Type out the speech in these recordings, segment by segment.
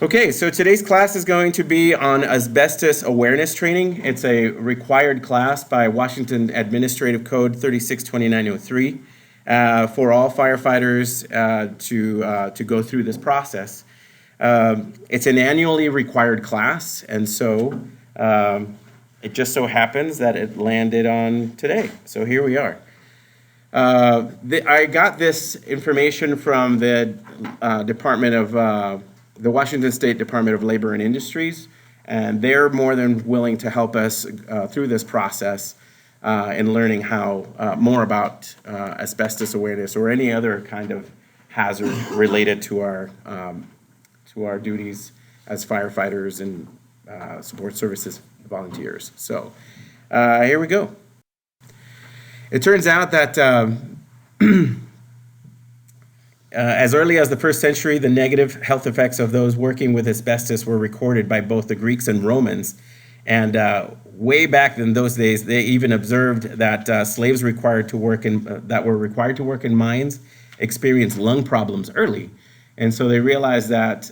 Okay, so today's class is going to be on asbestos awareness training. It's a required class by Washington Administrative Code 362903 for all firefighters to go through this process. It's an annually required class, and so it just so happens that it landed on today. So here we are. I got this information from the the Washington State Department of Labor and Industries, and they're more than willing to help us through this process in learning how more about asbestos awareness or any other kind of hazard related to our duties as firefighters and support services volunteers. So here we go. It turns out that as early as the first century, the negative health effects of those working with asbestos were recorded by both the Greeks and Romans. And way back in those days, they even observed that slaves that were required to work in mines experienced lung problems early. And so they realized that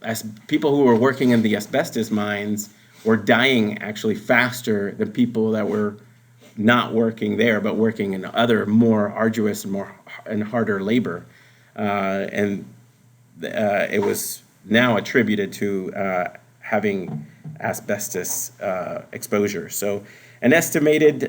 as people who were working in the asbestos mines were dying actually faster than people that were not working there, but working in other more arduous and harder labor. It was now attributed to having asbestos exposure. So it's estimated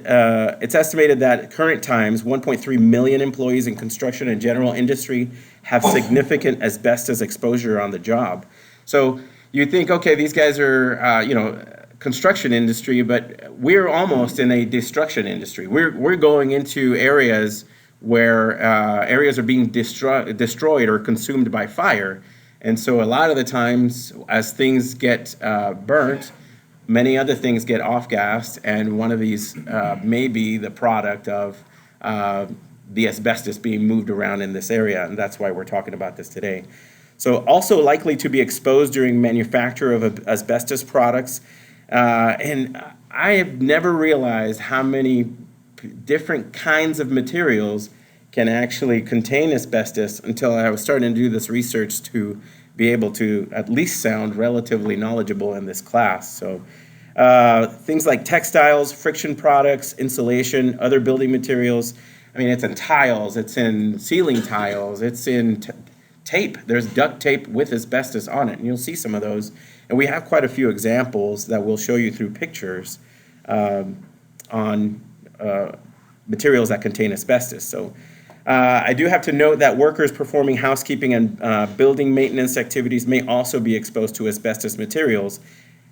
that at current times, 1.3 million employees in construction and general industry have significant asbestos exposure on the job. So you think, okay, these guys are, construction industry, but we're almost in a destruction industry. We're going into areas where areas are being destroyed or consumed by fire. And so a lot of the times as things get burnt, many other things get off-gassed, and one of these may be the product of the asbestos being moved around in this area, and that's why we're talking about this today. So also likely to be exposed during manufacture of asbestos products. And I have never realized how many different kinds of materials can actually contain asbestos until I was starting to do this research to be able to at least sound relatively knowledgeable in this class. So things like textiles, friction products, insulation, other building materials. I mean, it's in tiles, it's in ceiling tiles, it's in tape. There's duct tape with asbestos on it, and you'll see some of those. And we have quite a few examples that we'll show you through pictures on materials that contain asbestos. So I do have to note that workers performing housekeeping and building maintenance activities may also be exposed to asbestos materials.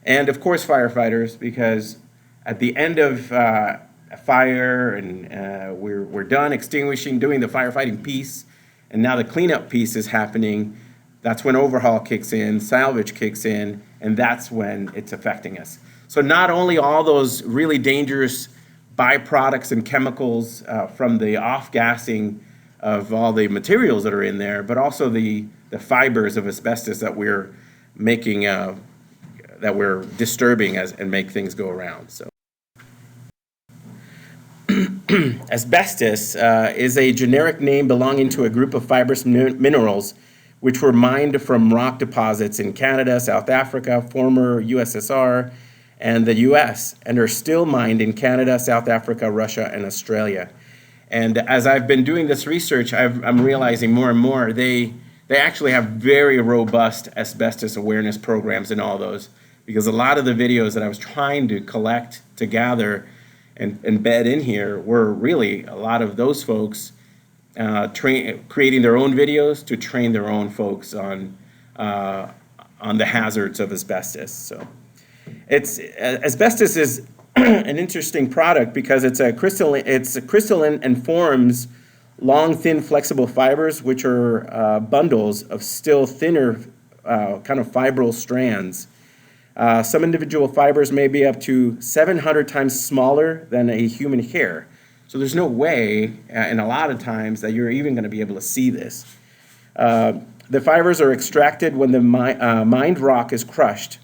And of course firefighters, because at the end of a fire and we're done extinguishing, doing the firefighting piece, and now the cleanup piece is happening. That's when overhaul kicks in, salvage kicks in, and that's when it's affecting us. So not only all those really dangerous byproducts and chemicals from the off-gassing of all the materials that are in there, but also the fibers of asbestos that we're making, that we're disturbing and make things go around. So. Asbestos is a generic name belonging to a group of fibrous minerals which were mined from rock deposits in Canada, South Africa, former USSR, and the US, and are still mined in Canada, South Africa, Russia, and Australia. And as I've been doing this research, I'm realizing more and more they actually have very robust asbestos awareness programs in all those, because a lot of the videos that I was trying to collect, to gather, and embed in here were really a lot of those folks creating their own videos to train their own folks on the hazards of asbestos. So asbestos is an interesting product because it's crystalline and forms long, thin, flexible fibers, which are bundles of still thinner kind of fibril strands. Some individual fibers may be up to 700 times smaller than a human hair. So there's no way, and a lot of times, that you're even going to be able to see this. The fibers are extracted when the mined rock is crushed,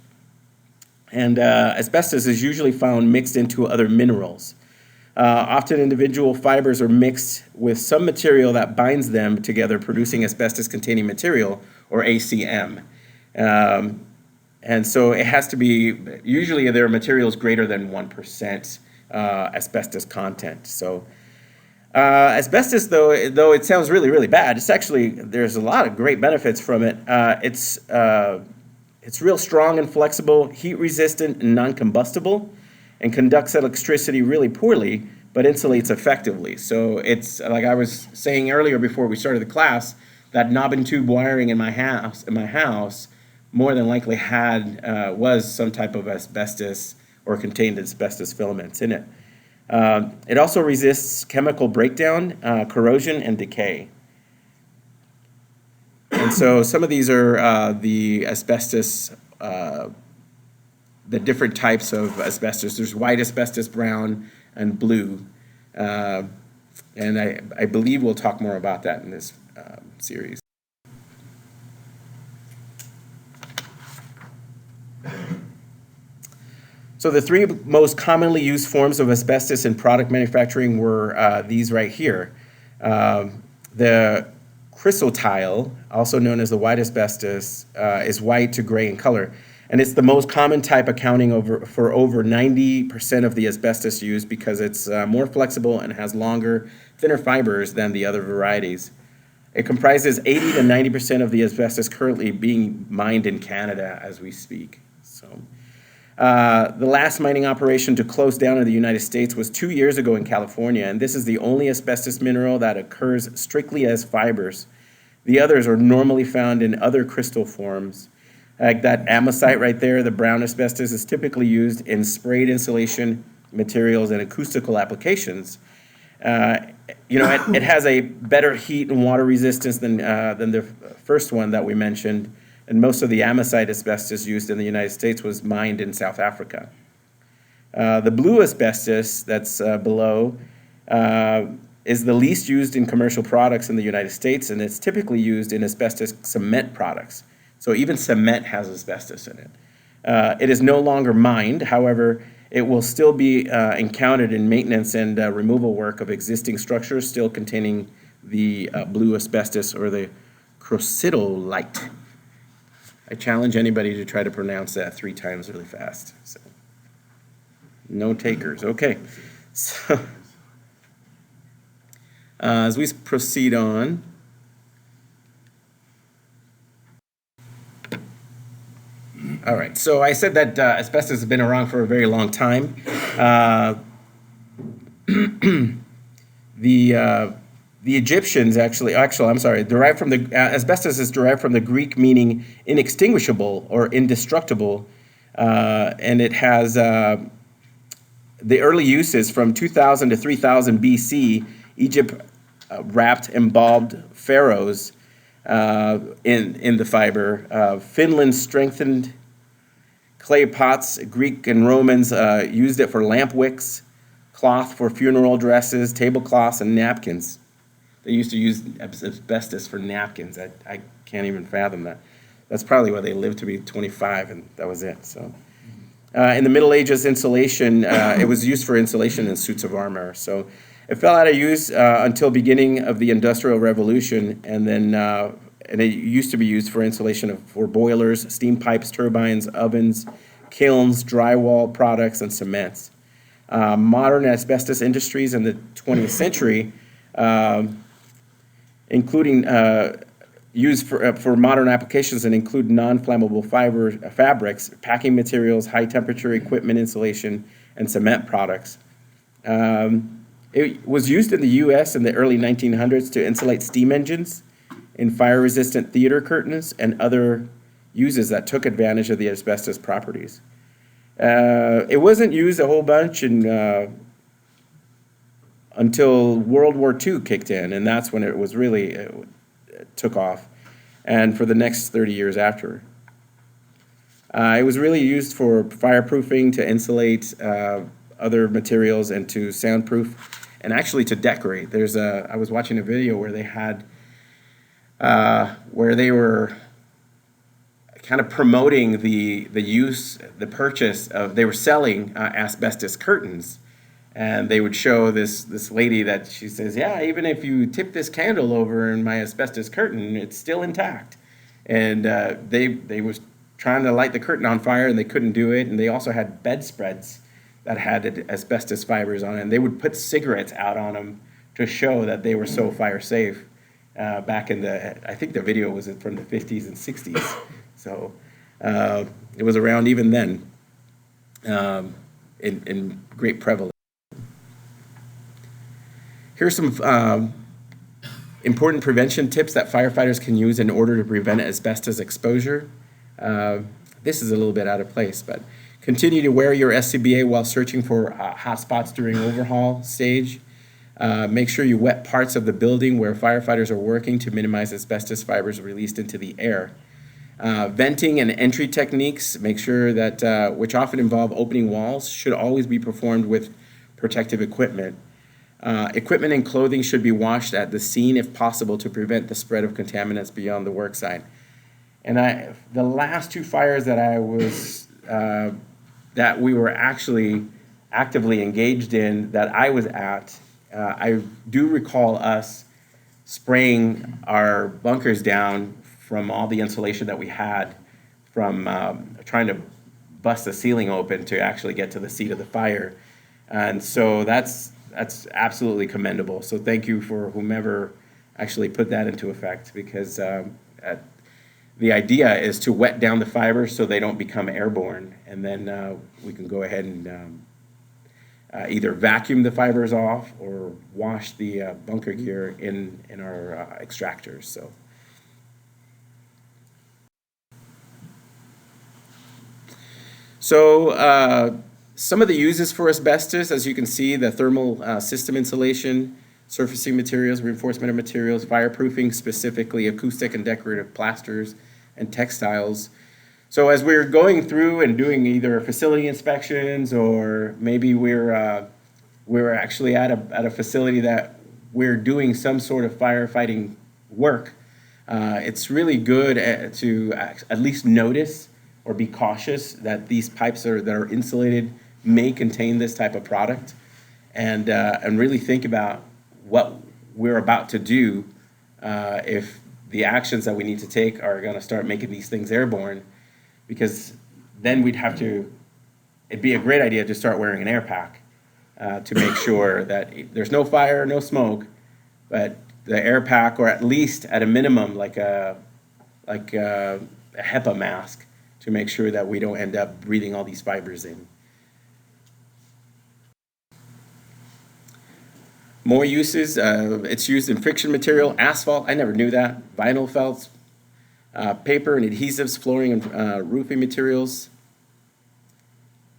and asbestos is usually found mixed into other minerals. Often individual fibers are mixed with some material that binds them together, producing asbestos-containing material, or ACM. And so it has to be, usually there are materials greater than 1% asbestos content. So asbestos, though it sounds really, really bad, it's actually, there's a lot of great benefits from it. It's real strong and flexible, heat resistant and non-combustible, and conducts electricity really poorly, but insulates effectively. So it's like I was saying earlier before we started the class, that knob and tube wiring in my house more than likely was some type of asbestos or contained asbestos filaments in it. It also resists chemical breakdown, corrosion, and decay. And so some of these are the asbestos, the different types of asbestos. There's white asbestos, brown, and blue. And I believe we'll talk more about that in this series. So the three most commonly used forms of asbestos in product manufacturing were these right here. The chrysotile, also known as the white asbestos, is white to gray in color. And it's the most common type, accounting for over 90% of the asbestos used because it's more flexible and has longer, thinner fibers than the other varieties. It comprises 80 to 90% of the asbestos currently being mined in Canada as we speak. So, the last mining operation to close down in the United States was 2 years ago in California, and this is the only asbestos mineral that occurs strictly as fibers. The others are normally found in other crystal forms. Like that amosite right there, the brown asbestos, is typically used in sprayed insulation materials and acoustical applications. It has a better heat and water resistance than the first one that we mentioned, and most of the amosite asbestos used in the United States was mined in South Africa. The blue asbestos that's below is the least used in commercial products in the United States, and it's typically used in asbestos cement products. So even cement has asbestos in it. It is no longer mined. However, it will still be encountered in maintenance and removal work of existing structures still containing the blue asbestos or the chrysotile. I challenge anybody to try to pronounce that 3 times really fast. So, no takers. Okay. So, as we proceed on, all right, so I said that asbestos has been around for a very long time. The Egyptians derived from the asbestos is derived from the Greek meaning inextinguishable or indestructible, and it has the early uses from 2000 to 3000 BC. Egypt wrapped embalmed pharaohs in the fiber. Finland strengthened clay pots. Greek and Romans used it for lamp wicks, cloth for funeral dresses, tablecloths, and napkins. They used to use asbestos for napkins. I can't even fathom that. That's probably why they lived to be 25, and that was it. So, in the Middle Ages, insulation, it was used for insulation in suits of armor. So, it fell out of use until beginning of the Industrial Revolution, and then and it used to be used for insulation for boilers, steam pipes, turbines, ovens, kilns, drywall products, and cements. Modern asbestos industries in the 20th century, including used for modern applications, and include non-flammable fabrics, packing materials, high-temperature equipment insulation, and cement products. It was used in the U.S. in the early 1900s to insulate steam engines, in fire-resistant theater curtains, and other uses that took advantage of the asbestos properties. It wasn't used a whole bunch until World War II kicked in, and that's when it was really it took off, and for the next 30 years after. It was really used for fireproofing, to insulate other materials, and to soundproof, and actually to decorate. I was watching a video where they had, where they were kind of promoting the purchase of, they were selling asbestos curtains, and they would show this lady that she says, yeah, even if you tip this candle over in my asbestos curtain, it's still intact. and they was trying to light the curtain on fire and they couldn't do it. And they also had bedspreads that had asbestos fibers on it. And they would put cigarettes out on them to show that they were so fire safe. Back in I think the video was from the 50s and 60s. So it was around even then in great prevalence. Here's some important prevention tips that firefighters can use in order to prevent asbestos exposure. This is a little bit out of place, but continue to wear your SCBA while searching for hot spots during overhaul stage. Make sure you wet parts of the building where firefighters are working to minimize asbestos fibers released into the air. Venting and entry techniques, make sure that, which often involve opening walls, should always be performed with protective equipment. Equipment and clothing should be washed at the scene if possible to prevent the spread of contaminants beyond the work site. And the last two fires that that we were actually actively engaged in, that I was at, I do recall us spraying our bunkers down from all the insulation that we had from trying to bust the ceiling open to actually get to the seat of the fire. And so that's absolutely commendable. So thank you for whomever actually put that into effect, because the idea is to wet down the fibers so they don't become airborne, and then we can go ahead and either vacuum the fibers off or wash the bunker gear in our extractors. So some of the uses for asbestos, as you can see, the thermal system insulation, surfacing materials, reinforcement of materials, fireproofing, specifically acoustic and decorative plasters and textiles. So as we're going through and doing either facility inspections, or maybe we're actually at a facility that we're doing some sort of firefighting work, it's really good to at least notice or be cautious that these pipes that are insulated may contain this type of product, and really think about what we're about to do if the actions that we need to take are going to start making these things airborne, because then it'd be a great idea to start wearing an air pack to make sure that there's no fire, no smoke, but the air pack, or at least at a minimum like a HEPA mask, to make sure that we don't end up breathing all these fibers in. More uses, it's used in friction material, asphalt, I never knew that, vinyl felts, paper and adhesives, flooring and roofing materials.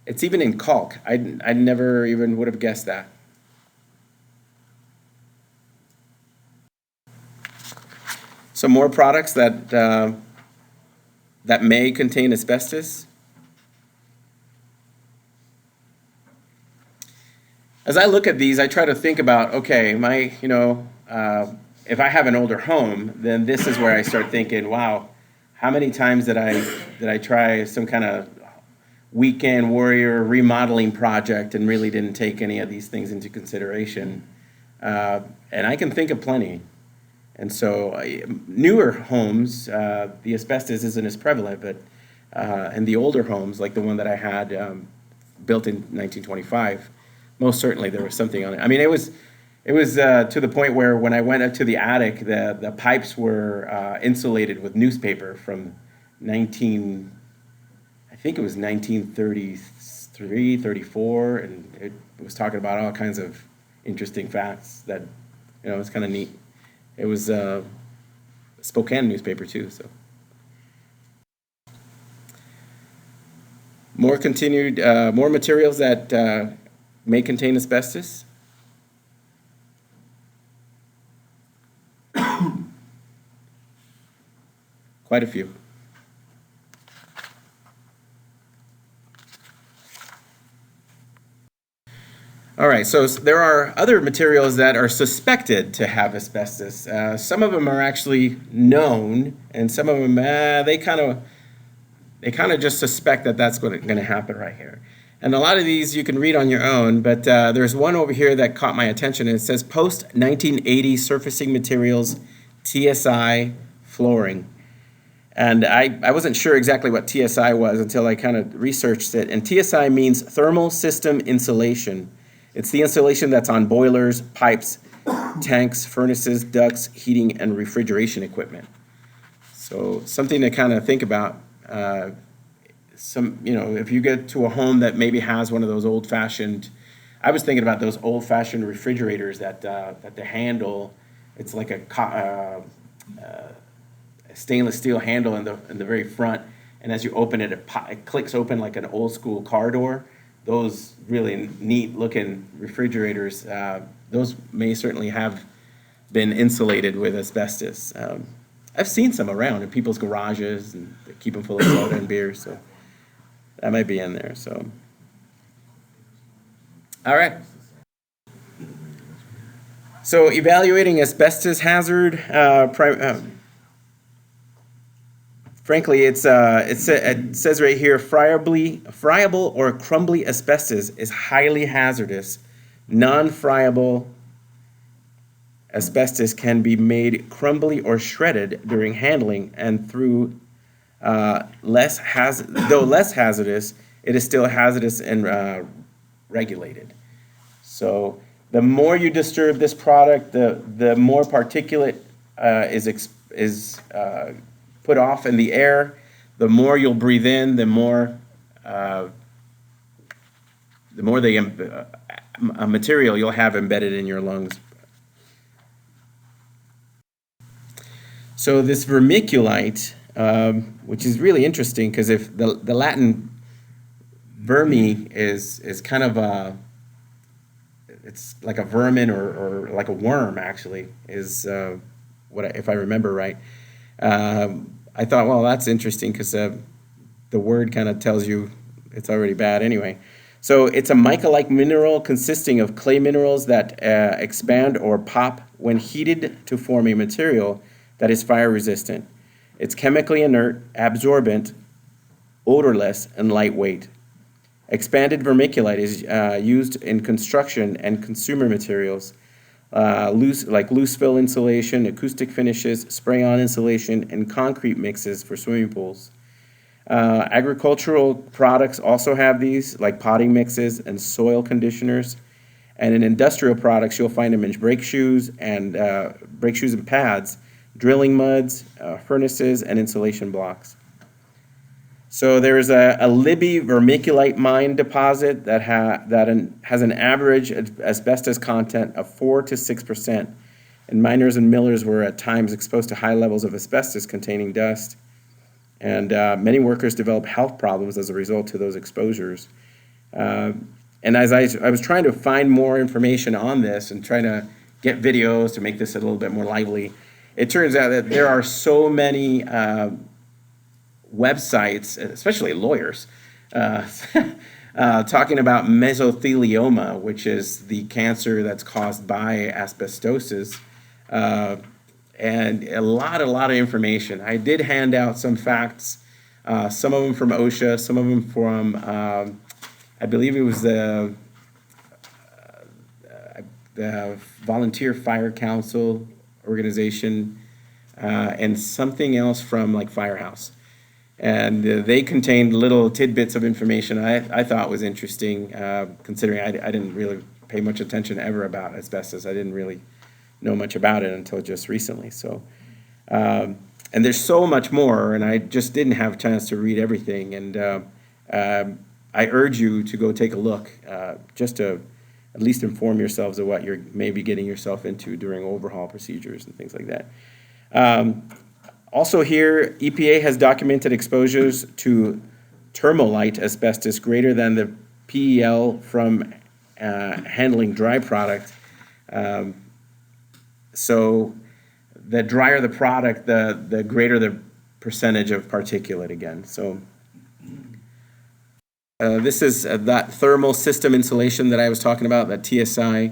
It's even in caulk. I never even would have guessed that. Some more products that may contain asbestos. As I look at these, I try to think about, okay, if I have an older home, then this is where I start thinking, wow, how many times did I try some kind of weekend warrior remodeling project and really didn't take any of these things into consideration? And I can think of plenty. And so newer homes, the asbestos isn't as prevalent, but in the older homes, like the one that I had built in 1925, most certainly there was something on it. I mean, it was to the point where when I went up to the attic, the pipes were insulated with newspaper from I think it was 1933, 34, and it was talking about all kinds of interesting facts that, it's kind of neat. It was a Spokane newspaper too, so. More materials that may contain asbestos. Quite a few. All right, so there are other materials that are suspected to have asbestos. Some of them are actually known, and some of them, they kind of just suspect that that's going to happen right here. And a lot of these you can read on your own, but there's one over here that caught my attention, and it says post-1980 surfacing materials, TSI flooring. And I wasn't sure exactly what TSI was until I kind of researched it. And TSI means thermal system insulation. It's the insulation that's on boilers, pipes, tanks, furnaces, ducts, heating, and refrigeration equipment. So something to kind of think about. If you get to a home that maybe has one of those old-fashioned, I was thinking about those old-fashioned refrigerators that the handle, it's like a stainless steel handle in the very front, and as you open it, it clicks open like an old-school car door. Those really neat-looking refrigerators, those may certainly have been insulated with asbestos. I've seen some around in people's garages, and they keep them full of soda and beer, so that might be in there. So, all right. So, evaluating asbestos hazard. Frankly, it says right here, friable or crumbly asbestos is highly hazardous. Non-friable asbestos can be made crumbly or shredded during handling, and though less hazardous, it is still hazardous and regulated. So the more you disturb this product, the more particulate is put off in the air. The more you'll breathe in, the more the material you'll have embedded in your lungs. So this vermiculite, which is really interesting, because if the Latin vermi is kind of it's like a vermin or like a worm, actually, is if I remember right. I thought, well, that's interesting, because the word kind of tells you it's already bad anyway. So it's a mica-like mineral consisting of clay minerals that expand or pop when heated to form a material that is fire resistant. It's chemically inert, absorbent, odorless, and lightweight. Expanded vermiculite is used in construction and consumer materials, loose fill insulation, acoustic finishes, spray-on insulation, and concrete mixes for swimming pools. Agricultural products also have these, like potting mixes and soil conditioners. And in industrial products, you'll find them in brake shoes and pads, drilling muds, furnaces, and insulation blocks. So there's a Libby vermiculite mine deposit that has an average asbestos content of 4 to 6%, and miners and millers were at times exposed to high levels of asbestos-containing dust, and many workers developed health problems as a result to those exposures. And as I was trying to find more information on this and trying to get videos to make this a little bit more lively, it turns out that there are so many websites, especially lawyers, talking about mesothelioma, which is the cancer that's caused by asbestosis, and a lot of information. I did hand out some facts, some of them from OSHA, some of them from, I believe it was the Volunteer Fire Council organization, and something else from like Firehouse. And they contained little tidbits of information I thought was interesting, considering I didn't really pay much attention ever about asbestos. I didn't really know much about it until just recently. So, and there's so much more, and I just didn't have a chance to read everything. And I urge you to go take a look, just to at least inform yourselves of what you're maybe getting yourself into during overhaul procedures and things like that. Also here, EPA has documented exposures to termolite asbestos greater than the PEL from handling dry product. So the drier the product, the greater the percentage of particulate again. So this is that thermal system insulation that I was talking about, that TSI.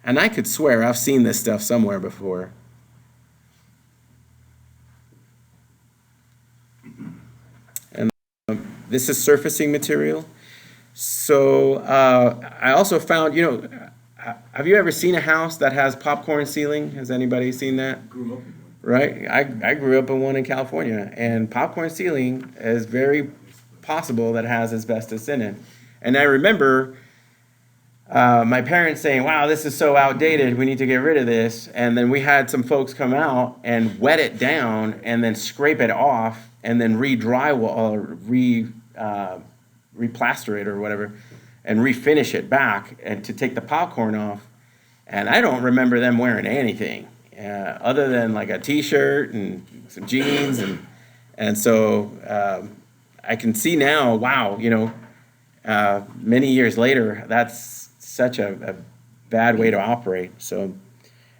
And I could swear I've seen this stuff somewhere before. And this is surfacing material. So I also found, have you ever seen a house that has popcorn ceiling? Has anybody seen that? Grew up in one. right? I grew up in one in California, and popcorn ceiling is very possible that it has asbestos in it. And I remember my parents saying, "Wow, this is so outdated. We need to get rid of this." And then we had some folks come out and wet it down, and then scrape it off, and then re-drywall or replaster it or whatever, and refinish it back, and to take the popcorn off. And I don't remember them wearing anything other than like a T-shirt and some jeans, and so I can see now. Wow, many years later, that's such a bad way to operate. So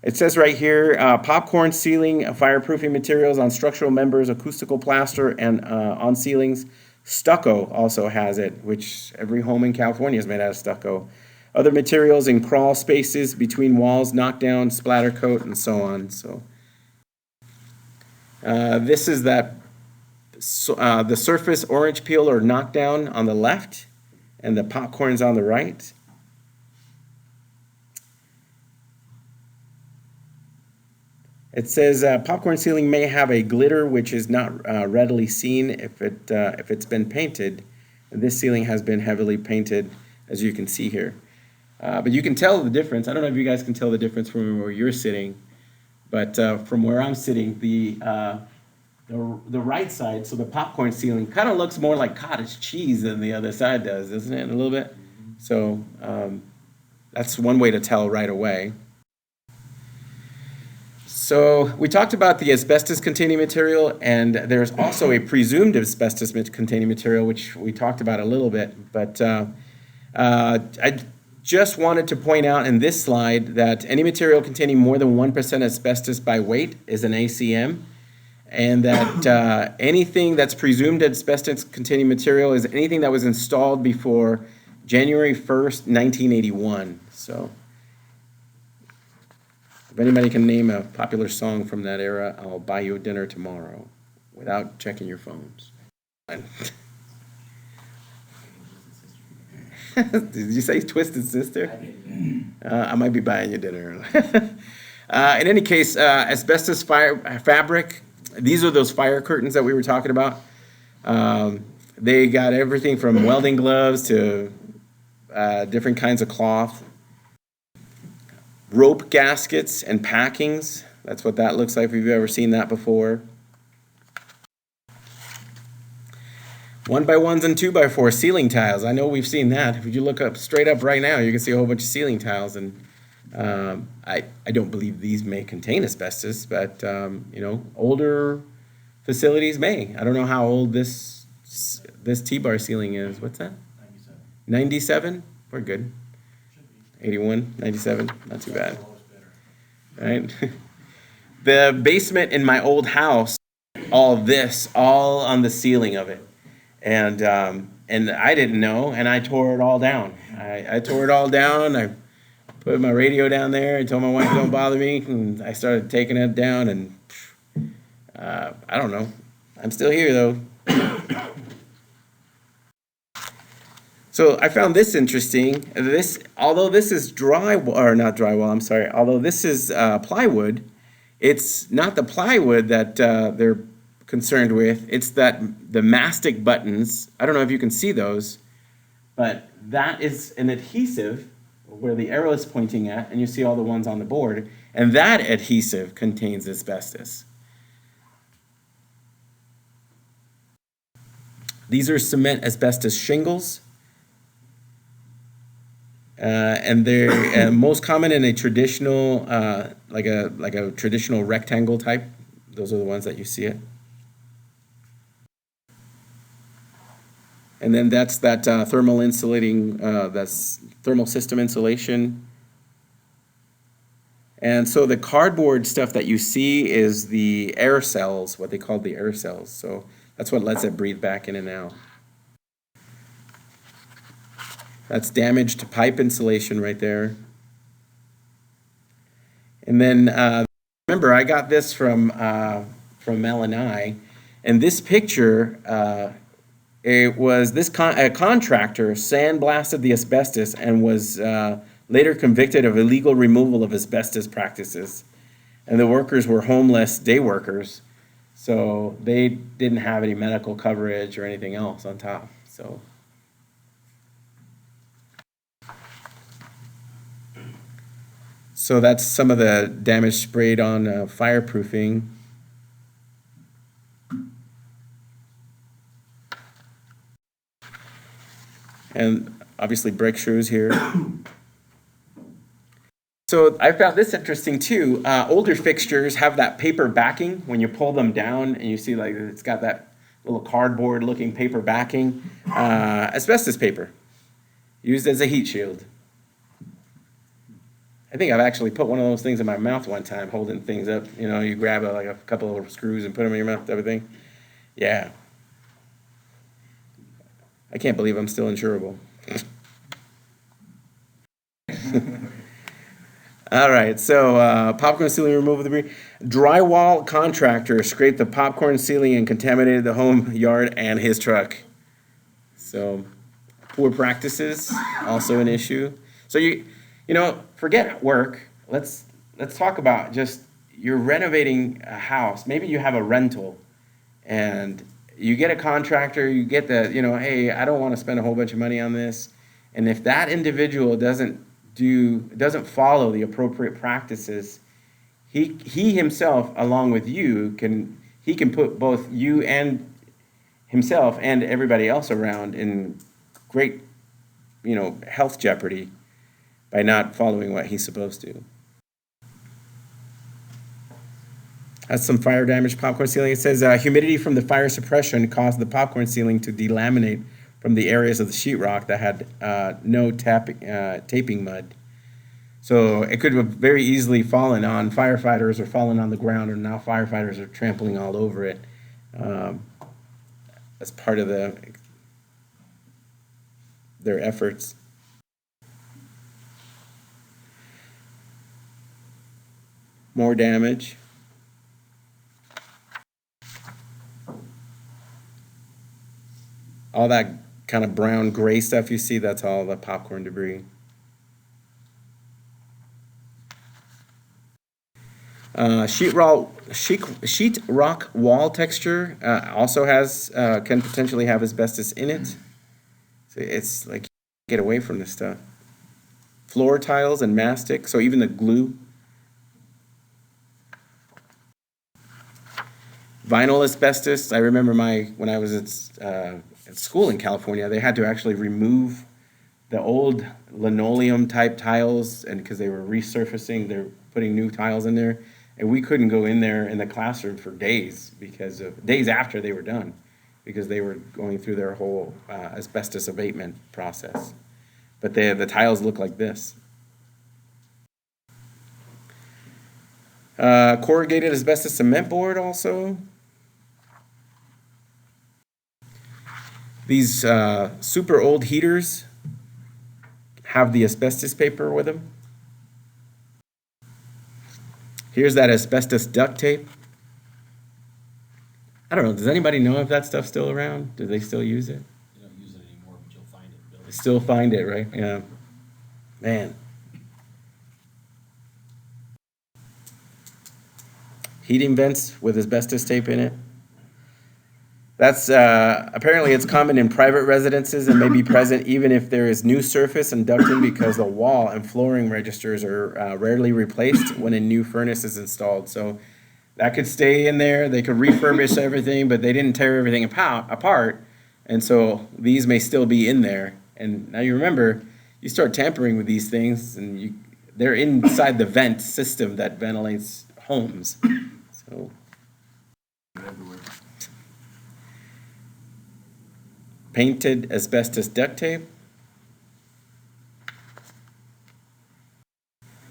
it says right here, popcorn ceiling, fireproofing materials on structural members, acoustical plaster, and on ceilings. Stucco also has it, which every home in California is made out of stucco. Other materials in crawl spaces between walls, knockdown, splatter coat, and so on. So this is that the surface orange peel or knockdown on the left, and the popcorn's on the right. It says popcorn ceiling may have a glitter which is not readily seen if it's been painted. This ceiling has been heavily painted, as you can see here. But you can tell the difference. I don't know if you guys can tell the difference from where you're sitting, but from where I'm sitting, the right side, so the popcorn ceiling, kind of looks more like cottage cheese than the other side does, doesn't it? A little bit. So that's one way to tell right away. So we talked about the asbestos-containing material, and there's also a presumed asbestos-containing material, which we talked about a little bit. But I just wanted to point out in this slide that any material containing more than 1% asbestos by weight is an ACM, and that anything that's presumed asbestos-containing material is anything that was installed before January 1st, 1981. So if anybody can name a popular song from that era, I'll buy you a dinner tomorrow without checking your phones. Did you say Twisted Sister? I might be buying you dinner. In any case, asbestos fabric, these are those fire curtains that we were talking about. They got everything from welding gloves to different kinds of cloth. Rope gaskets and packings, that's what that looks like if you've ever seen that before. 1x1s and 2x4 ceiling tiles. I know we've seen that. If you look up straight up right now, you can see a whole bunch of ceiling tiles, and I don't believe these may contain asbestos, but older facilities may. I don't know how old this T-bar ceiling is. What's that? 97? We're good. 81, 97, not too bad. Right? The basement in my old house, all on the ceiling of it. And I didn't know, and I tore it all down. I tore it all down. I put my radio down there and told my wife, "Don't bother me." And I started taking it down, and I don't know. I'm still here, though. So I found this interesting. Although this is although this is plywood, it's not the plywood that they're concerned with. It's that the mastic buttons, I don't know if you can see those, but that is an adhesive where the arrow is pointing at, and you see all the ones on the board, and that adhesive contains asbestos. These are cement asbestos shingles. And they're most common in a traditional, like a traditional rectangle type. Those are the ones that you see it. And then that's that thermal insulating, that's thermal system insulation. And so the cardboard stuff that you see is the air cells, what they call the air cells. So that's what lets it breathe back in and out. That's damaged pipe insulation right there. And then remember, I got this from L&I, and this picture, it was this a contractor sandblasted the asbestos and was later convicted of illegal removal of asbestos practices. and the workers were homeless day workers, so they didn't have any medical coverage or anything else on top. So that's some of the damage sprayed on fireproofing. And obviously brick shoes here. So I found this interesting too. Older fixtures have that paper backing when you pull them down, and you see like it's got that little cardboard looking paper backing. Asbestos paper, used as a heat shield. I think I've actually put one of those things in my mouth one time, holding things up. You know, you grab like a couple of screws and put them in your mouth, everything. Yeah. I can't believe I'm still insurable. All right, so popcorn ceiling removal debris. Drywall contractor scraped the popcorn ceiling and contaminated the home yard and his truck. So poor practices, also an issue. So forget work. Let's talk about just you're renovating a house. Maybe you have a rental, and you get a contractor. You get hey, I don't want to spend a whole bunch of money on this. And if that individual doesn't follow the appropriate practices, he himself, along with you, can put both you and himself and everybody else around in great, health jeopardy by not following what he's supposed to. That's some fire damage popcorn ceiling. It says humidity from the fire suppression caused the popcorn ceiling to delaminate from the areas of the sheetrock that had no taping mud. So it could have very easily fallen on firefighters or fallen on the ground, and now firefighters are trampling all over it as part of their efforts. More damage. All that kind of brown gray stuff you see, that's all the popcorn debris. Sheetrock wall texture also can potentially have asbestos in it. So it's like, get away from this stuff. Floor tiles and mastic, so even the glue. Vinyl asbestos. I remember when I was at school in California, they had to actually remove the old linoleum type tiles, and because they were resurfacing, they're putting new tiles in there, and we couldn't go in there in the classroom for days days after they were done, because they were going through their whole asbestos abatement process. But the tiles look like this. Corrugated asbestos cement board also. These super old heaters have the asbestos paper with them. Here's that asbestos duct tape. I don't know, does anybody know if that stuff's still around? Do they still use it? They don't use it anymore, but you'll find it in buildings. Still find it, right? Yeah. Man. Heating vents with asbestos tape in it. That's apparently it's common in private residences and may be present even if there is new surface and ducting, because the wall and flooring registers are rarely replaced when a new furnace is installed. So that could stay in there. They could refurbish everything, but they didn't tear everything apart. And so these may still be in there. And now you remember, you start tampering with these things, and they're inside the vent system that ventilates homes. So Everywhere. painted asbestos duct tape.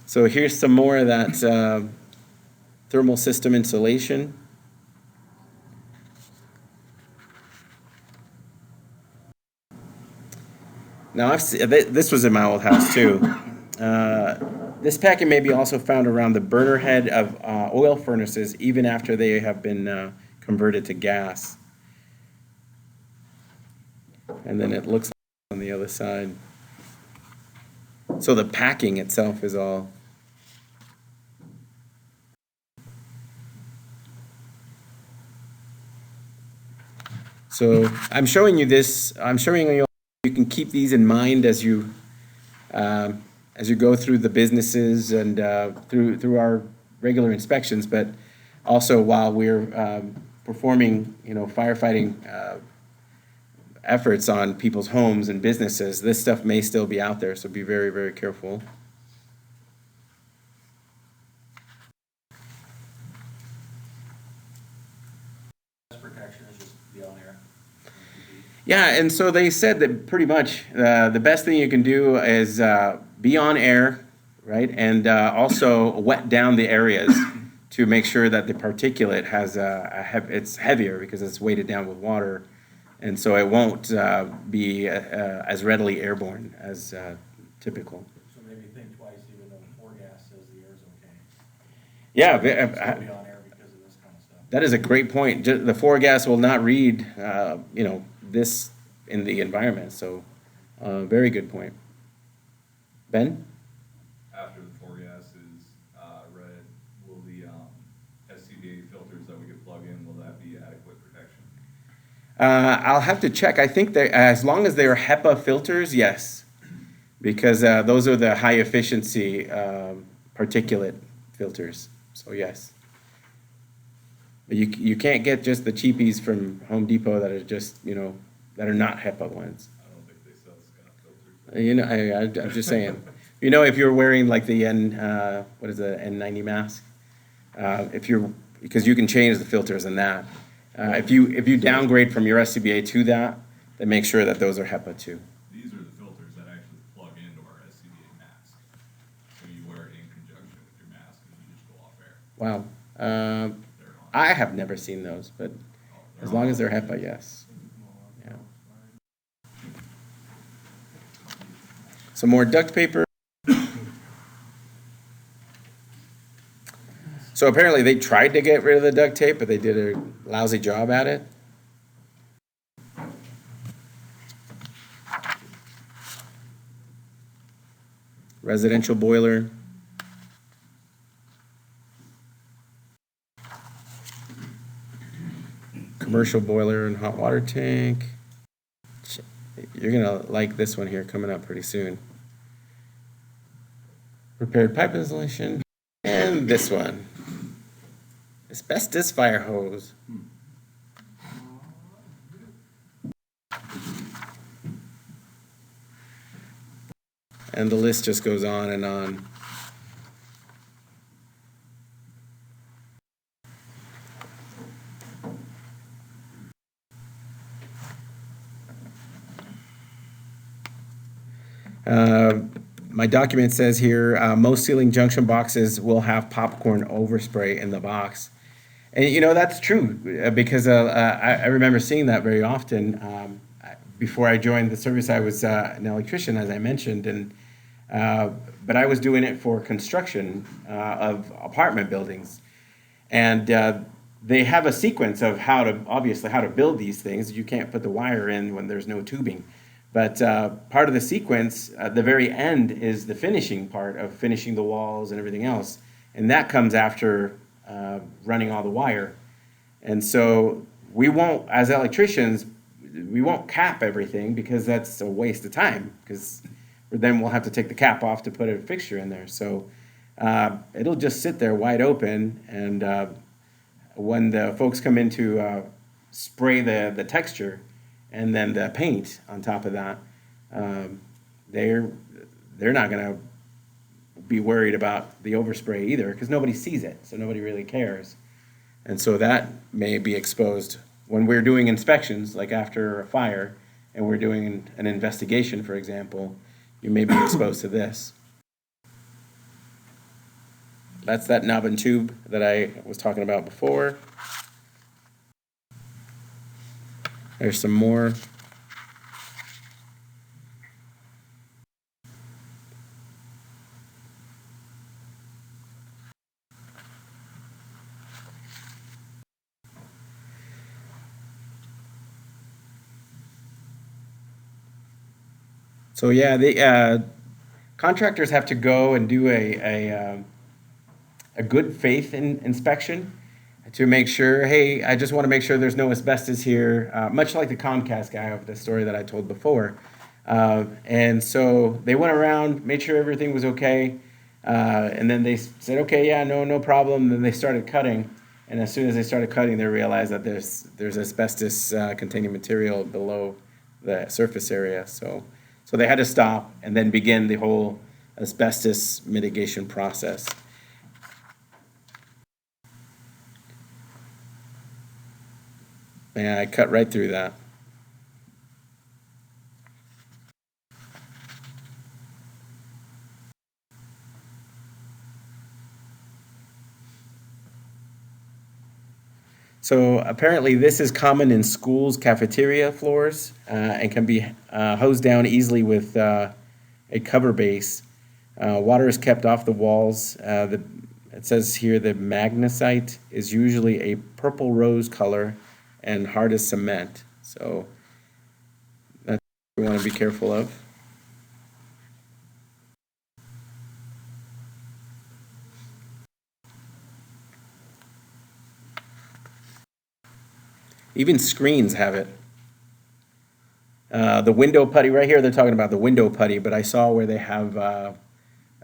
So here's some more of that thermal system insulation. Now this was in my old house too. This packet may be also found around the burner head of oil furnaces, even after they have been converted to gas. And then it looks like on the other side. So the packing itself is all So I'm showing you this, I'm showing you, you can keep these in mind as you go through the businesses and through our regular inspections, but also while we're performing, firefighting efforts on people's homes and businesses, this stuff may still be out there, so be very, very careful. Best protection is just be on air. Yeah, and so they said that pretty much the best thing you can do is be on air, right? And also wet down the areas to make sure that the particulate has it's heavier because it's weighted down with water, and so it won't be as readily airborne as typical. So maybe think twice, even though the forecast says the air's okay. Yeah, Still be on air because of this kind of stuff. that is a great point. The forecast will not read, this in the environment, so very good point. Ben? After the forecast is read, will the SCBA filters that we could plug in, will that be adequate protection? I'll have to check. I think that as long as they're HEPA filters, yes, because those are the high efficiency particulate filters. So yes, but you can't get just the cheapies from Home Depot that are just that are not HEPA ones. I don't think they sell Scott filters. I'm just saying. If you're wearing like the what is it, N90 mask, because you can change the filters in that. If you downgrade from your SCBA to that, then make sure that those are HEPA too. These are the filters that actually plug into our SCBA mask. So you wear it in conjunction with your mask and you just go off air. Wow. They're on. I have never seen those, but as long as they're HEPA, yes. Yeah. Some more duct paper. So apparently they tried to get rid of the duct tape, but they did a lousy job at it. Residential boiler. Commercial boiler and hot water tank. You're gonna like this one here coming up pretty soon. Repaired pipe installation. And this one. Asbestos fire hose. And the list just goes on and on. My document says here, most ceiling junction boxes will have popcorn overspray in the box. And that's true because I remember seeing that very often. Before I joined the service, I was an electrician, as I mentioned, but I was doing it for construction of apartment buildings. And they have a sequence of how to build these things. You can't put the wire in when there's no tubing. But part of the sequence, at the very end, is the finishing part of finishing the walls and everything else. And that comes after running all the wire. And so we won't, as electricians, we won't cap everything because that's a waste of time, because then we'll have to take the cap off to put a fixture in there. So it'll just sit there wide open, and when the folks come in to spray the texture and then the paint on top of that, they're not going to be worried about the overspray either, because nobody sees it, so nobody really cares. And so that may be exposed when we're doing inspections, like after a fire, and we're doing an investigation, for example. You may be exposed to this. That's that knob and tube that I was talking about before. There's some more. So yeah, the contractors have to go and do a good faith inspection. to make sure, hey, I just want to make sure there's no asbestos here, much like the Comcast guy of the story that I told before. And so they went around, made sure everything was okay, and then they said, okay, yeah, no problem. Then they started cutting, and as soon as they started cutting, they realized that there's asbestos containing material below the surface area. So they had to stop and then begin the whole asbestos mitigation process. Yeah, I cut right through that. So apparently this is common in schools' cafeteria floors and can be hosed down easily with a cover base. Water is kept off the walls. It says here the magnesite is usually a purple rose color and hard as cement. So that's what we want to be careful of. Even screens have it. The window putty, right here, they're talking about the window putty, but I saw where they have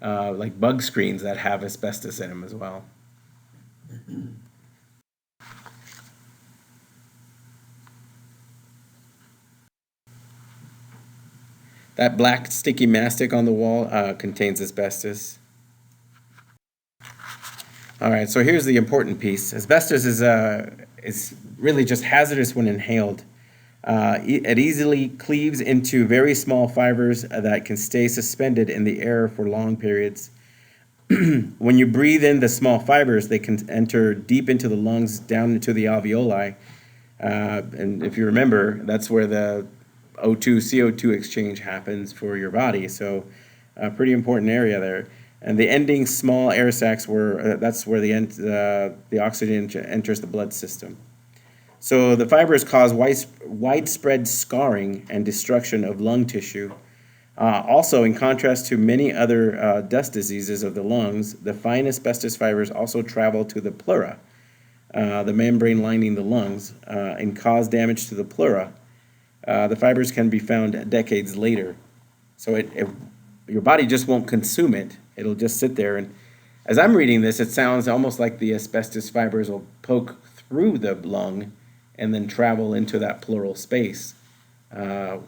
like bug screens that have asbestos in them as well. That black sticky mastic on the wall contains asbestos. All right, so here's the important piece. Asbestos is really just hazardous when inhaled. It easily cleaves into very small fibers that can stay suspended in the air for long periods. When you breathe in the small fibers, they can enter deep into the lungs, down into the alveoli. And if you remember, that's where the O2, CO2 exchange happens for your body. So a pretty important area there. And the ending small air sacs that's where the oxygen enters the blood system. So the fibers cause widespread scarring and destruction of lung tissue. Also, in contrast to many other dust diseases of the lungs, the fine asbestos fibers also travel to the pleura, the membrane lining the lungs, and cause damage to the pleura. The fibers can be found decades later. So your body just won't consume it. It'll just sit there. And as I'm reading this, it sounds almost like the asbestos fibers will poke through the lung and then travel into that pleural space,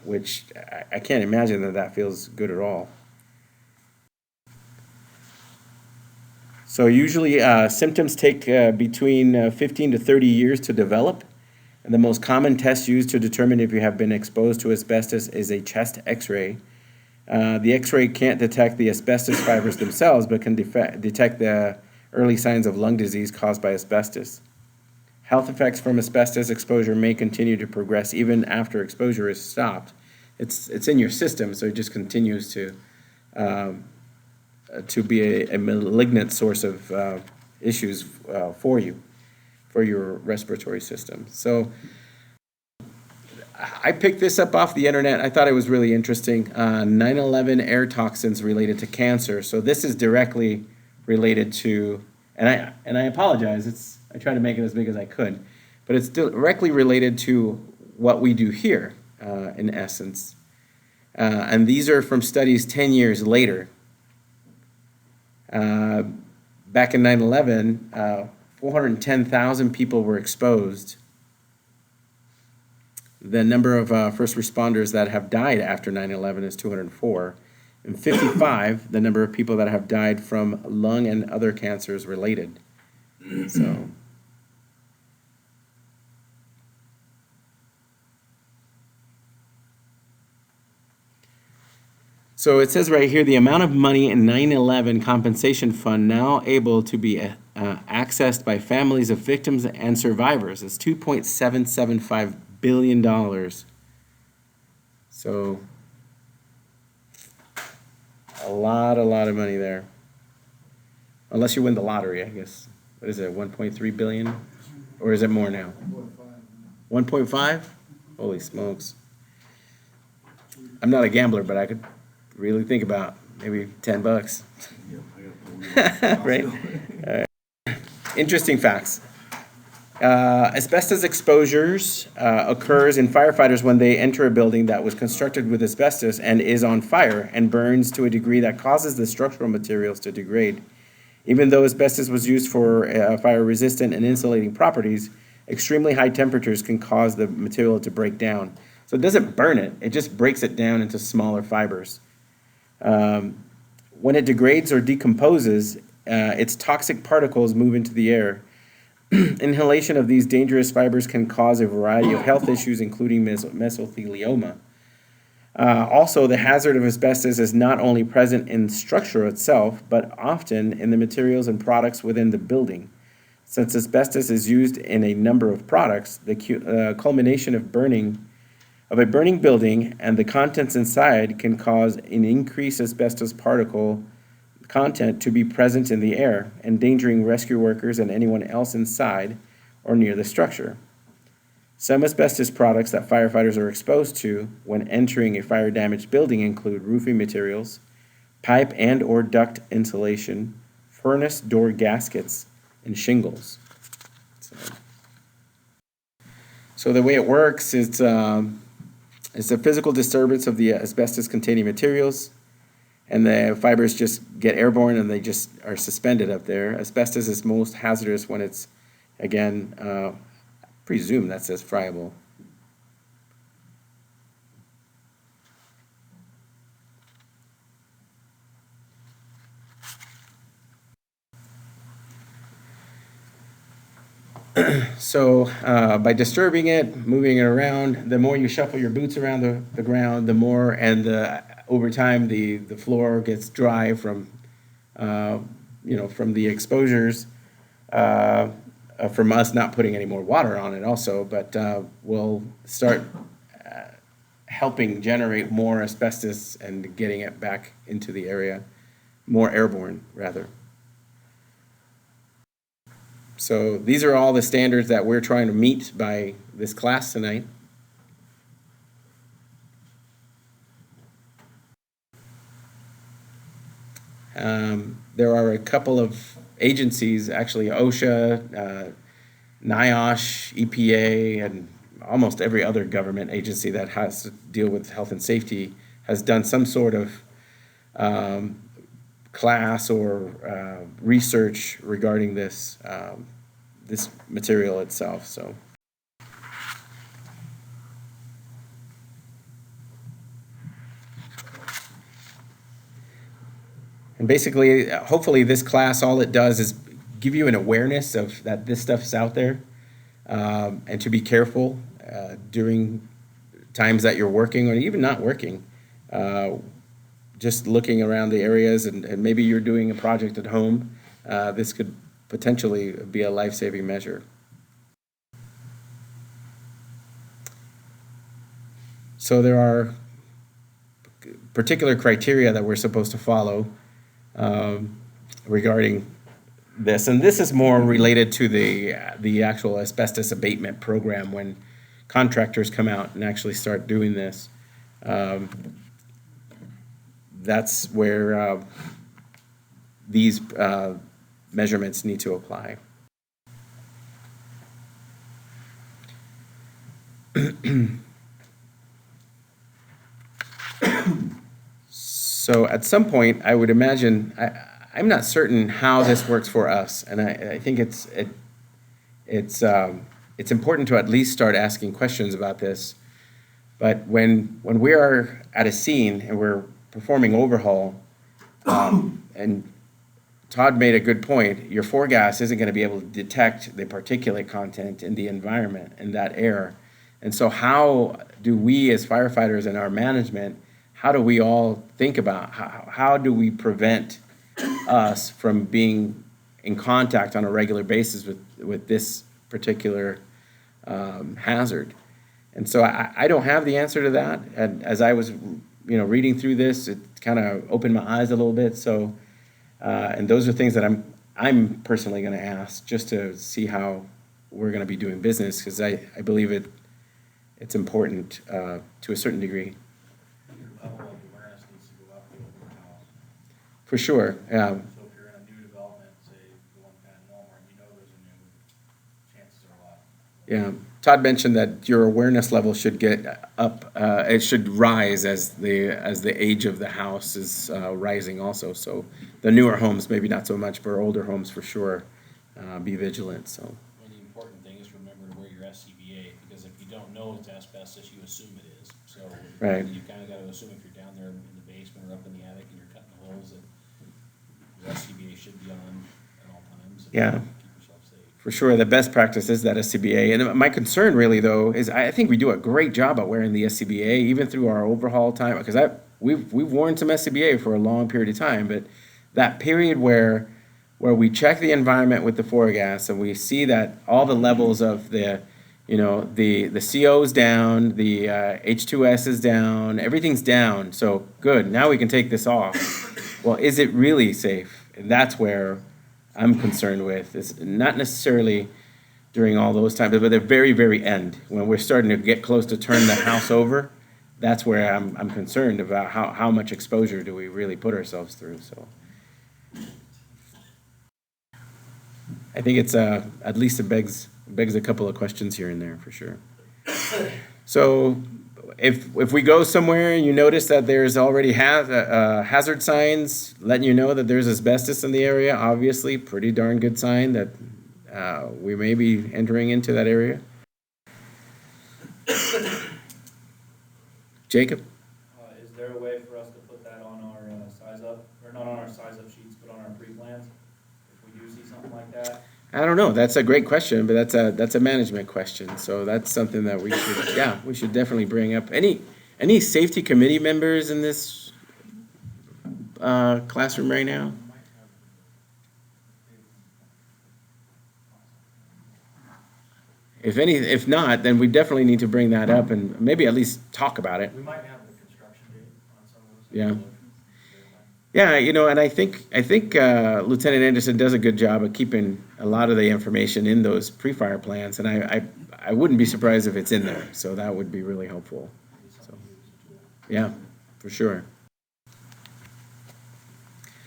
which I can't imagine that feels good at all. So usually symptoms take between 15 to 30 years to develop. And the most common test used to determine if you have been exposed to asbestos is a chest x-ray. The x-ray can't detect the asbestos fibers themselves, but can detect the early signs of lung disease caused by asbestos. Health effects from asbestos exposure may continue to progress even after exposure is stopped. It's in your system, so it just continues to be a malignant source of issues for you, for your respiratory system. So I picked this up off the internet. I thought it was really interesting. 9/11 air toxins related to cancer. So this is directly related to, and I apologize. I tried to make it as big as I could, but it's directly related to what we do here, in essence. And these are from studies 10 years later. Back in 9/11, 410,000 people were exposed. The number of first responders that have died after 9/11 is 204. And 55, the number of people that have died from lung and other cancers related. So it says right here, the amount of money in 9/11 compensation fund now able to be accessed by families of victims and survivors is $2.775 billion. So a lot of money there. Unless you win the lottery, I guess. What is it, 1.3 billion? Or is it more now? 1.5? Holy smokes. I'm not a gambler, but I could really think about maybe $10. Right? Interesting facts. Asbestos exposures occurs in firefighters when they enter a building that was constructed with asbestos and is on fire and burns to a degree that causes the structural materials to degrade. Even though asbestos was used for fire-resistant and insulating properties, extremely high temperatures can cause the material to break down. So it doesn't burn it, it just breaks it down into smaller fibers. When it degrades or decomposes, its toxic particles move into the air. Inhalation of these dangerous fibers can cause a variety of health issues, including mesothelioma. Also, the hazard of asbestos is not only present in structure itself, but often in the materials and products within the building. Since asbestos is used in a number of products, the culmination of a burning building and the contents inside can cause an increased asbestos particle content to be present in the air, endangering rescue workers and anyone else inside or near the structure. Some asbestos products that firefighters are exposed to when entering a fire-damaged building include roofing materials, pipe and/or duct insulation, furnace door gaskets, and shingles. So the way it works is it's a physical disturbance of the asbestos-containing materials, and the fibers just get airborne and they just are suspended up there. Asbestos is most hazardous when it's, again, presume that says friable. So by disturbing it, moving it around, the more you shuffle your boots around the ground, the more, and over time the floor gets dry from, from the exposures, from us not putting any more water on it also, but we'll start helping generate more asbestos and getting it back into the area, more airborne rather. So these are all the standards that we're trying to meet by this class tonight. There are a couple of agencies, actually OSHA, NIOSH, EPA, and almost every other government agency that has to deal with health and safety has done some sort of class or research regarding this this material itself. So. And basically, hopefully this class, all it does is give you an awareness of that this stuff's out there, and to be careful during times that you're working or even not working. Just looking around the areas, and maybe you're doing a project at home, this could potentially be a life-saving measure. So there are particular criteria that we're supposed to follow regarding this, and this is more related to the actual asbestos abatement program when contractors come out and actually start doing this. That's where these measurements need to apply. So at some point, I would imagine, I'm not certain how this works for us, and I think it's important to at least start asking questions about this. But when we are at a scene and we're performing overhaul, and Todd made a good point, your foregas isn't going to be able to detect the particulate content in the environment, in that air. And so how do we as firefighters and our management, how do we all think about how do we prevent us from being in contact on a regular basis with this particular hazard? And so I don't have the answer to that. And as I was, reading through this, it kind of opened my eyes a little bit. So, and those are things that I'm personally going to ask just to see how we're going to be doing business, because I believe it's important to a certain degree. Your level of awareness needs to go up to open your house. For sure. So if you're in a new development, say the one kind of Walmart, there's a new, chances are a lot Yeah, Todd mentioned that your awareness level should get up, it should rise as the age of the house is rising also. So the newer homes, maybe not so much, but older homes for sure, be vigilant, so. Well, the important thing is remember to wear your SCBA, because if you don't know it's asbestos, you assume it is. So Right. you kinda gotta assume if you're down there in the basement or up in the attic and you're cutting holes, that your SCBA should be on at all times. And Yeah. keep yourself safe. For sure, the best practice is that SCBA. And my concern really, though, is I think we do a great job at wearing the SCBA, even through our overhaul time, because we've worn some SCBA for a long period of time, but that period where we check the environment with the gas and we see that all the levels of the CO's down, the H2S is down, everything's down, so good, now we can take this off. Well, is it really safe? And that's where I'm concerned with. It's not necessarily during all those times, but at the very, very end, when we're starting to get close to turn the house over, that's where I'm concerned about how much exposure do we really put ourselves through, so. I think it's, at least it begs a couple of questions here and there, for sure. So, if we go somewhere and you notice that there's already hazard signs letting you know that there's asbestos in the area, obviously, pretty darn good sign that we may be entering into that area. Jacob? Is there a way for us to put that on our size up, or not on our size up sheets, but on our pre-plans? If we do see something like that? I don't know. That's a great question, but that's a management question. So that's something that we should definitely bring up. Any safety committee members in this classroom right now? If not, then we definitely need to bring that up and maybe at least talk about it. We might have the construction date on some of those. Yeah. Yeah, and I think Lieutenant Anderson does a good job of keeping a lot of the information in those pre-fire plans, and I wouldn't be surprised if it's in there. So that would be really helpful. So, yeah, for sure.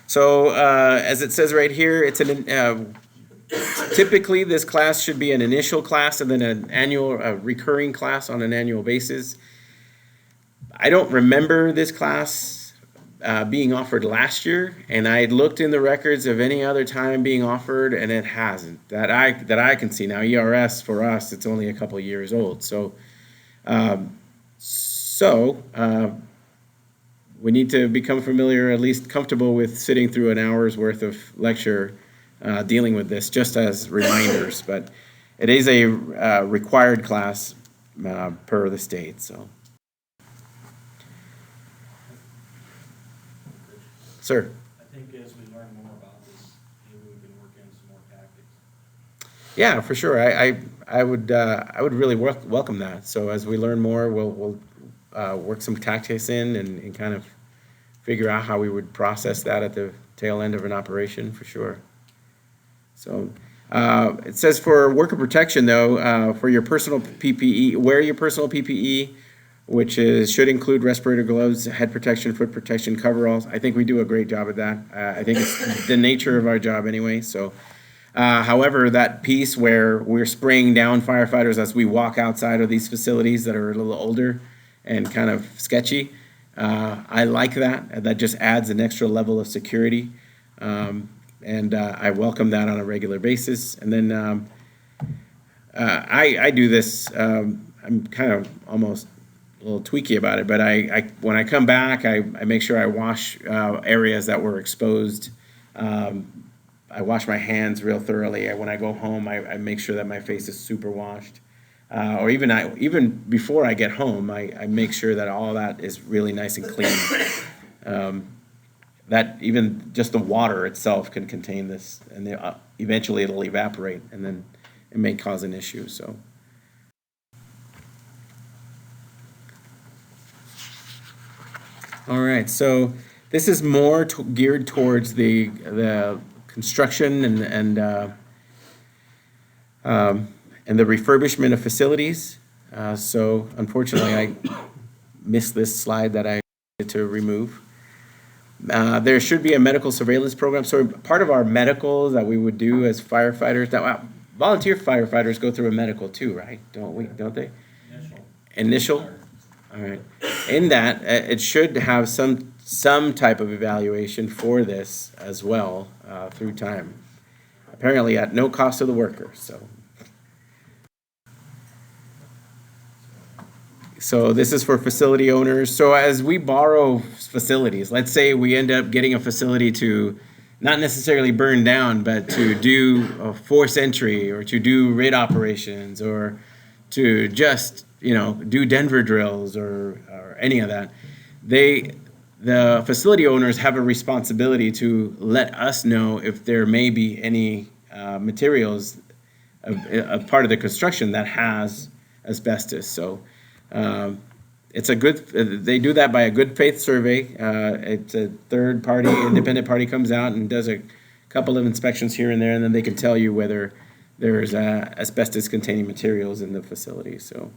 So as it says right here, it's typically this class should be an initial class and then an annual, recurring class on an annual basis. I don't remember this class being offered last year, and I looked in the records of any other time being offered, and it hasn't that I can see. Now ERS for us, it's only a couple of years old, so we need to become familiar, at least comfortable with sitting through an hour's worth of lecture dealing with this, just as reminders. But it is a required class per the state, so. Sir? I think as we learn more about this, maybe we can work in some more tactics. Yeah, for sure. I would really welcome that. So as we learn more, we'll work some tactics in and kind of figure out how we would process that at the tail end of an operation, for sure. So it says for worker protection, though, for your personal PPE, wear your personal PPE, which should include respirator gloves, head protection, foot protection, coveralls. I think we do a great job at that. I think it's the nature of our job anyway. So, however, that piece where we're spraying down firefighters as we walk outside of these facilities that are a little older and kind of sketchy, I like that. That just adds an extra level of security. And I welcome that on a regular basis. And then I do this, I'm kind of almost a little tweaky about it, but when I come back, I make sure I wash areas that were exposed. I wash my hands real thoroughly. When I go home, I make sure that my face is super washed. Or even before I get home, I make sure that all that is really nice and clean. That even just the water itself can contain this, and eventually it'll evaporate, and then it may cause an issue. So. All right, so this is more geared towards the construction and the refurbishment of facilities. So unfortunately, I missed this slide that I needed to remove. There should be a medical surveillance program. So part of our medical that we would do as firefighters, volunteer firefighters go through a medical too, right? Don't they? Initial? All right. In that, it should have some type of evaluation for this as well, through time. Apparently at no cost to the worker, so. So this is for facility owners. So as we borrow facilities, let's say we end up getting a facility to not necessarily burn down, but to do a force entry or to do raid operations or to just, do Denver drills or any of that. The facility owners have a responsibility to let us know if there may be any materials of part of the construction that has asbestos. So it's a good, they do that by a good faith survey. It's a third party, independent party comes out and does a couple of inspections here and there, and then they can tell you whether there's asbestos containing materials in the facility. So.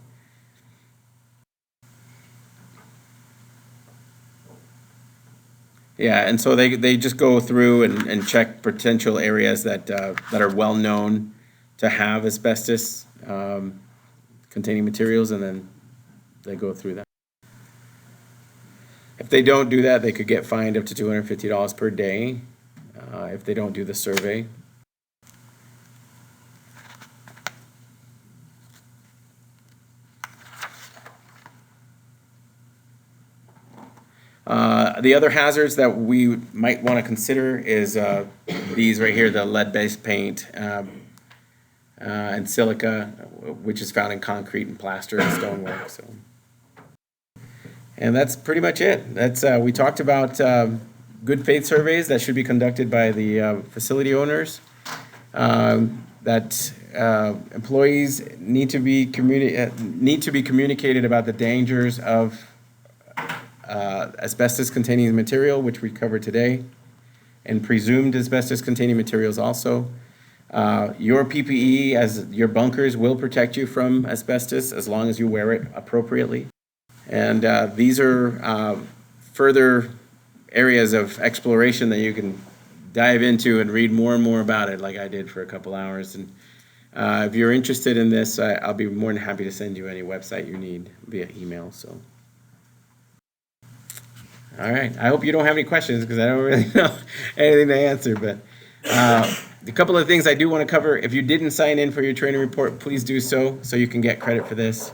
Yeah, and so they just go through and check potential areas that are well known to have asbestos containing materials, and then they go through that. If they don't do that, they could get fined up to $250 per day if they don't do the survey. The other hazards that we might want to consider is these right here, the lead-based paint and silica, which is found in concrete and plaster and stonework. So, and that's pretty much it. That's we talked about good faith surveys that should be conducted by the facility owners. That employees need to be communicated about the dangers of asbestos-containing material, which we covered today, and presumed asbestos-containing materials also. Your PPE as your bunkers will protect you from asbestos as long as you wear it appropriately. And these are further areas of exploration that you can dive into and read more and more about it, like I did for a couple hours. And if you're interested in this, I'll be more than happy to send you any website you need via email. So. All right. I hope you don't have any questions because I don't really know anything to answer. But a couple of things I do want to cover. If you didn't sign in for your training report, please do so you can get credit for this.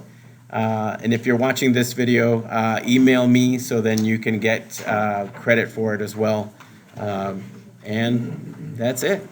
And if you're watching this video, email me so then you can get credit for it as well. And that's it.